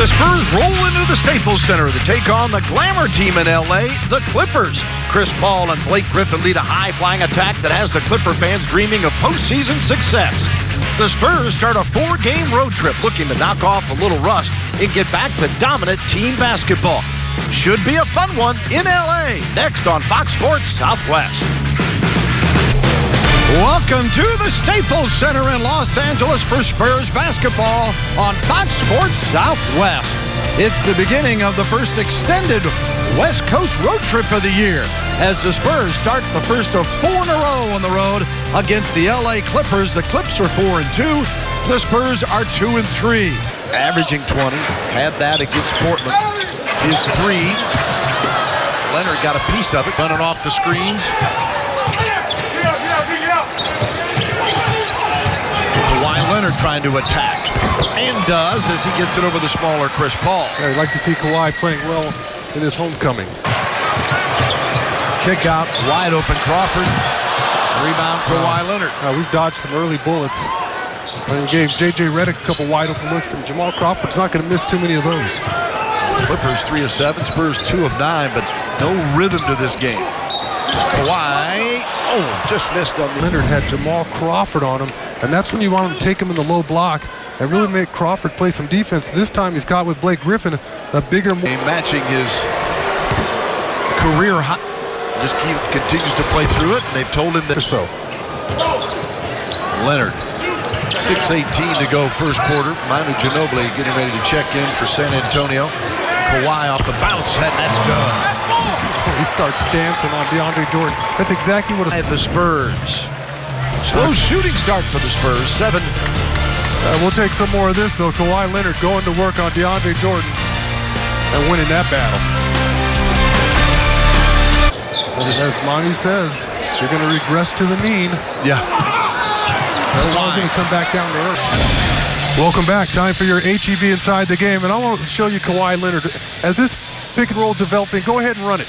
The Spurs roll into the Staples Center to take on the glamour team in L.A., the Clippers. Chris Paul and Blake Griffin lead a high-flying attack that has the Clipper fans dreaming of postseason success. The Spurs start a 4-game road trip looking to knock off a little rust and get back to dominant team basketball. Should be a fun one in L.A. Next on Fox Sports Southwest. Welcome to the Staples Center in Los Angeles for Spurs basketball on Fox Sports Southwest. It's the beginning of the first extended West Coast road trip of the year as the Spurs start the first of 4 in a row on the road against the LA Clippers. The Clips are 4-2. The Spurs are 2-3. Averaging 20. Had that against Portland. His 3. Leonard got a piece of it, running off the screens. Kawhi Leonard trying to attack, and does as he gets it over the smaller Chris Paul. Yeah, I'd like to see Kawhi playing well in his homecoming. Kick out, wide open Crawford. Rebound Kawhi Leonard. We've dodged some early bullets. We gave J.J. Redick a couple wide open looks, and Jamal Crawford's not going to miss too many of those. Clippers 3 of 7, Spurs 2 of 9, but no rhythm to this game. Kawhi, just missed on the... Leonard had Jamal Crawford on him, and that's when you want him to take him in the low block and really make Crawford play some defense. This time he's caught with Blake Griffin, a bigger... Matching his career high. Just continues to play through it, and they've told him that... So. Leonard, 6:18 to go first quarter. Manu Ginobili getting ready to check in for San Antonio. Kawhi off the bounce, and that's good. He starts dancing on DeAndre Jordan. That's exactly what... The Spurs. Slow shooting start for the Spurs. 7. We'll take some more of this, though. Kawhi Leonard going to work on DeAndre Jordan and winning that battle. As Manu says, you're going to regress to the mean. Yeah. They're all going to come back down to earth. Welcome back. Time for your HEB Inside the Game. And I want to show you Kawhi Leonard. As this pick and roll developing, go ahead and run it.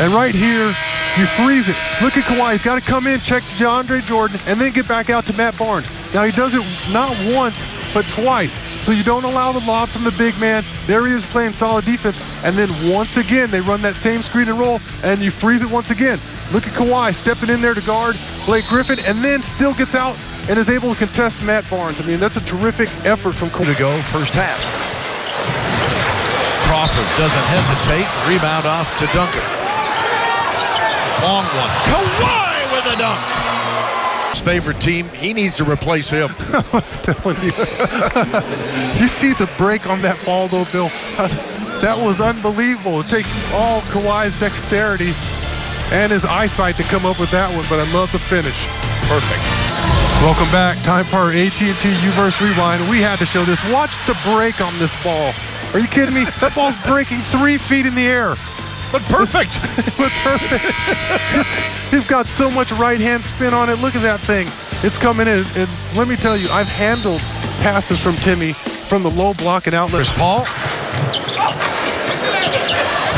And right here, you freeze it. Look at Kawhi. He's got to come in, check to DeAndre Jordan, and then get back out to Matt Barnes. Now, he does it not once, but twice. So you don't allow the lob from the big man. There he is playing solid defense. And then once again, they run that same screen and roll, and you freeze it once again. Look at Kawhi stepping in there to guard Blake Griffin, and then still gets out and is able to contest Matt Barnes. I mean, that's a terrific effort from Kawhi. To go first half. Crawford doesn't hesitate. Rebound off to Duncan. Long one. Kawhi with a dunk. His favorite team, he needs to replace him. I'm telling you. You see the break on that ball, though, Bill. That was unbelievable. It takes all Kawhi's dexterity and his eyesight to come up with that one, but I love the finish. Perfect. Welcome back. Time for our AT&T U-verse Rewind. We had to show this. Watch the break on this ball. Are you kidding me? That ball's breaking 3 feet in the air. But perfect. But perfect. He's got so much right-hand spin on it. Look at that thing. It's coming in. And let me tell you, I've handled passes from Timmy from the low block and outlet. Chris Paul.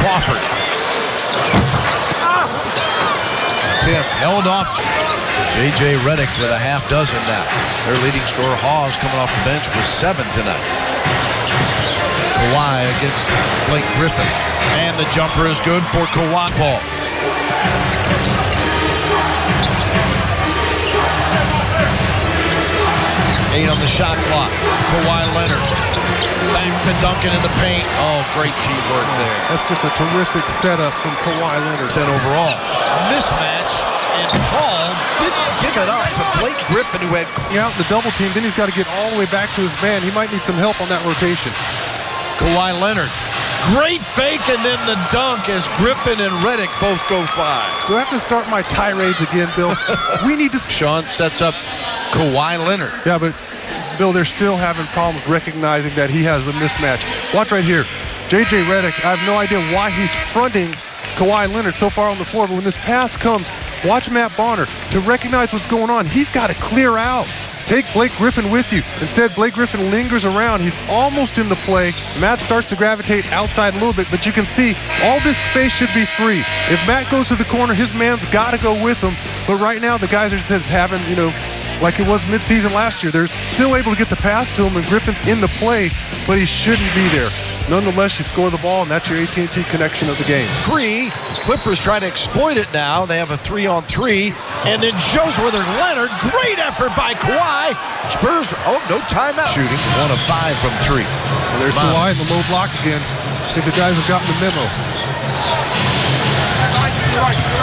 Crawford. Tim held off. J.J. Redick with a half dozen now. Their leading scorer, Hawes, coming off the bench with 7 tonight. Kawhi against Blake Griffin. And the jumper is good for Kawhi. Paul. Eight on the shot clock. Kawhi Leonard. Back to Duncan in the paint. Oh, great teamwork there. That's just a terrific setup from Kawhi Leonard. 10 overall. Mismatch. And Paul didn't give it up to Blake Griffin, who had... out the double team. Then he's got to get all the way back to his man. He might need some help on that rotation. Kawhi Leonard. Great fake, and then the dunk as Griffin and Redick both go 5. Do I have to start my tirades again, Bill? We need to... Sean sets up Kawhi Leonard. Yeah, but, Bill, they're still having problems recognizing that he has a mismatch. Watch right here. J.J. Redick, I have no idea why he's fronting Kawhi Leonard so far on the floor, but when this pass comes, watch Matt Bonner. To recognize what's going on, he's got to clear out. Take Blake Griffin with you. Instead, Blake Griffin lingers around. He's almost in the play. Matt starts to gravitate outside a little bit, but you can see all this space should be free. If Matt goes to the corner, his man's got to go with him. But right now, the guys are just having, like it was midseason last year. They're still able to get the pass to him, and Griffin's in the play, but he shouldn't be there. Nonetheless, you score the ball, and that's your AT&T connection of the game. Clippers try to exploit it now. They have a 3-on-3, and then shows where they're Leonard. Great effort by Kawhi. Spurs, no timeout. Shooting 1 of 5 from 3. Well, there's Kawhi in the low block again. I think the guys have gotten the memo.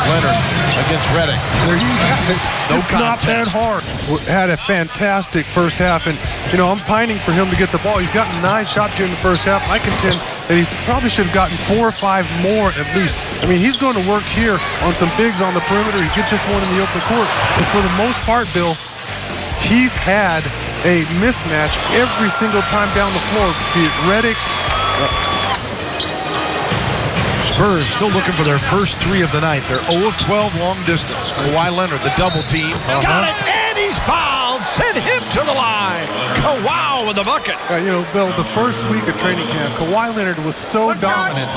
Leonard against Redick. There you have it. No it's contest. Not that hard. Had a fantastic first half, and I'm pining for him to get the ball. He's gotten 9 shots here in the first half. I contend that he probably should have gotten 4 or 5 more at least. I mean, he's going to work here on some bigs on the perimeter. He gets this one in the open court. But for the most part, Bill, he's had a mismatch every single time down the floor, be it Redick. Spurs still looking for their first 3 of the night. They're 0 of 12 long distance. Kawhi Leonard, the double team. Got it, and he's fouled. Send him to the line. Kawhi with the bucket. Bill, the first week of training camp, Kawhi Leonard was so dominant.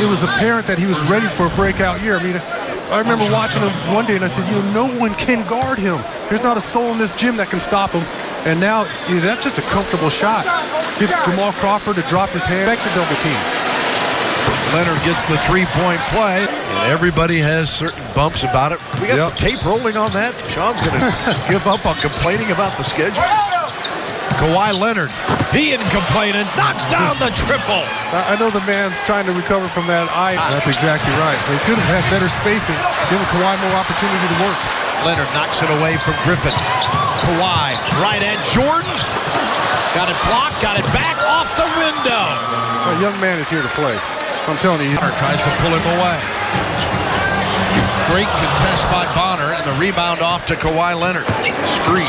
It was apparent that he was ready for a breakout year. I mean, I remember watching him one day, and I said, no one can guard him. There's not a soul in this gym that can stop him. And now, that's just a comfortable shot. Gets Jamal Crawford to drop his hand. Back to double team. Leonard gets the 3-point play, and everybody has certain bumps about it. We got the tape rolling on that. Sean's going to give up on complaining about the schedule. Kawhi Leonard, he isn't complaining, knocks down the triple. I know the man's trying to recover from that eye. That's exactly right. They could have had better spacing, giving Kawhi more opportunity to work. Leonard knocks it away from Griffin. Kawhi, right at Jordan. Got it blocked, got it back off the window. A young man is here to play. I'm telling you. Bonner tries to pull him away. Great contest by Bonner, and the rebound off to Kawhi Leonard. Screen.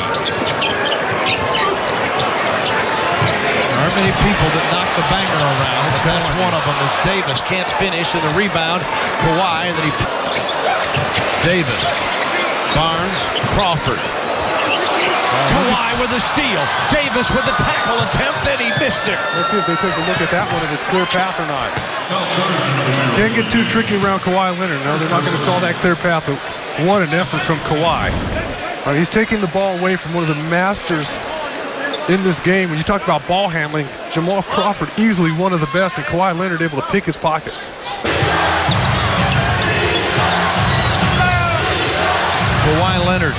There aren't many people that knock the banger around, but that's one of them as Davis can't finish, and the rebound, Kawhi, and then Davis, Barnes, Crawford. Kawhi with a steal. Davis with a tackle attempt, and he missed it. Let's see if they take a look at that one, if it's clear path or not. Can't get too tricky around Kawhi Leonard. No, they're not going to call that clear path, but what an effort from Kawhi. He's taking the ball away from one of the masters in this game. When you talk about ball handling, Jamal Crawford easily one of the best, and Kawhi Leonard able to pick his pocket. Kawhi Leonard.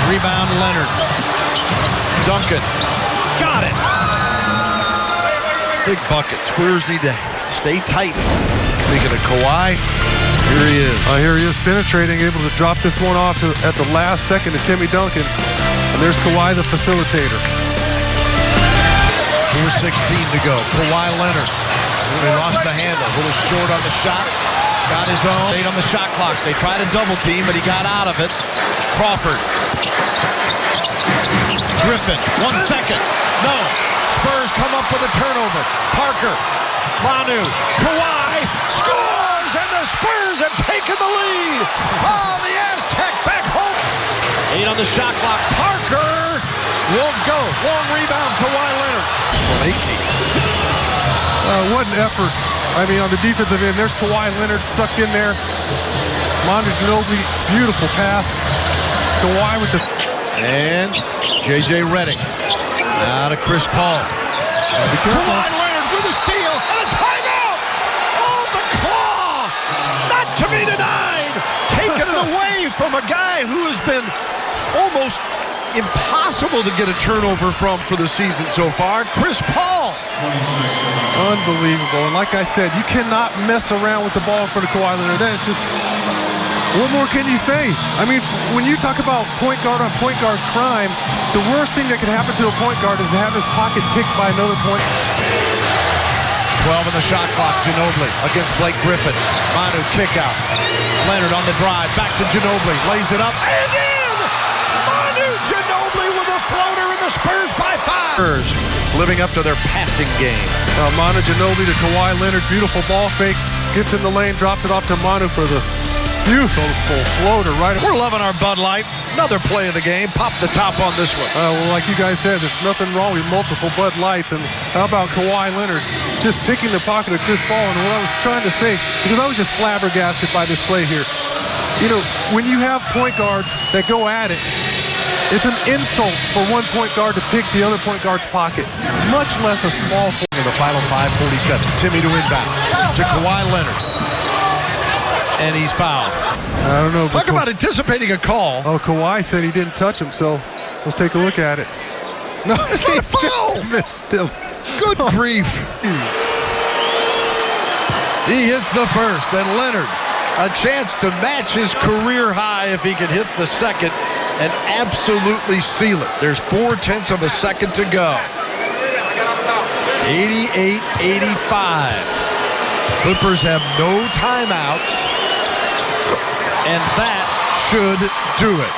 Rebound Leonard. Duncan. Got it. Big bucket. Spurs need to stay tight. Speaking of Kawhi, here he is. Here he is penetrating, able to drop this one off at the last second to Timmy Duncan. And there's Kawhi, the facilitator. 4:16 to go. Kawhi Leonard. He lost the handle. A little short on the shot. Got his own. Stayed on the shot clock. They tried a double team, but he got out of it. Crawford. Griffin. 1 second. No. Spurs come up with a turnover. Parker. Manu. Kawhi scores, and the Spurs have taken the lead. Oh, the Aztec back home. 8 on the shot clock. Parker won't go. Long rebound. Kawhi Leonard. What an effort. I mean, on the defensive end, there's Kawhi Leonard sucked in there. Manu Ginobili, beautiful pass. Kawhi with the... And J.J. Redick. Now to Chris Paul. Kawhi Leonard with a steal and a timeout. Oh, the claw. Not to be denied. Taking it away from a guy who has been almost impossible to get a turnover from for the season so far. Chris Paul. Unbelievable. And like I said, you cannot mess around with the ball in front of Kawhi Leonard. That's just... What more can you say? I mean, when you talk about point guard on point guard crime, the worst thing that could happen to a point guard is to have his pocket picked by another point. 12 on the shot clock. Ginobili against Blake Griffin. Manu kick out. Leonard on the drive. Back to Ginobili. Lays it up. And in! Manu Ginobili with a floater, and the Spurs by 5. Spurs living up to their passing game. Manu Ginobili to Kawhi Leonard. Beautiful ball fake. Gets in the lane. Drops it off to Manu for the beautiful floater right. We're loving our Bud Light. Another play of the game. Pop the top on this one. Well, like you guys said, there's nothing wrong with multiple Bud Lights. And how about Kawhi Leonard just picking the pocket of Chris Paul? And what I was trying to say, because I was just flabbergasted by this play here. You know, when you have point guards that go at it, it's an insult for one point guard to pick the other point guard's pocket, much less a small point. In the final 5:47, Timmy to inbound to Kawhi Leonard. And he's fouled. I don't know. Talk about anticipating a call. Oh, Kawhi said he didn't touch him, so let's take a look at it. No, it's not a foul. Just missed him. Good grief. He hits the first, and Leonard, a chance to match his career high if he can hit the second and absolutely seal it. There's 0.4 of a second to go. 88-85. Clippers have no timeouts, and that should do it.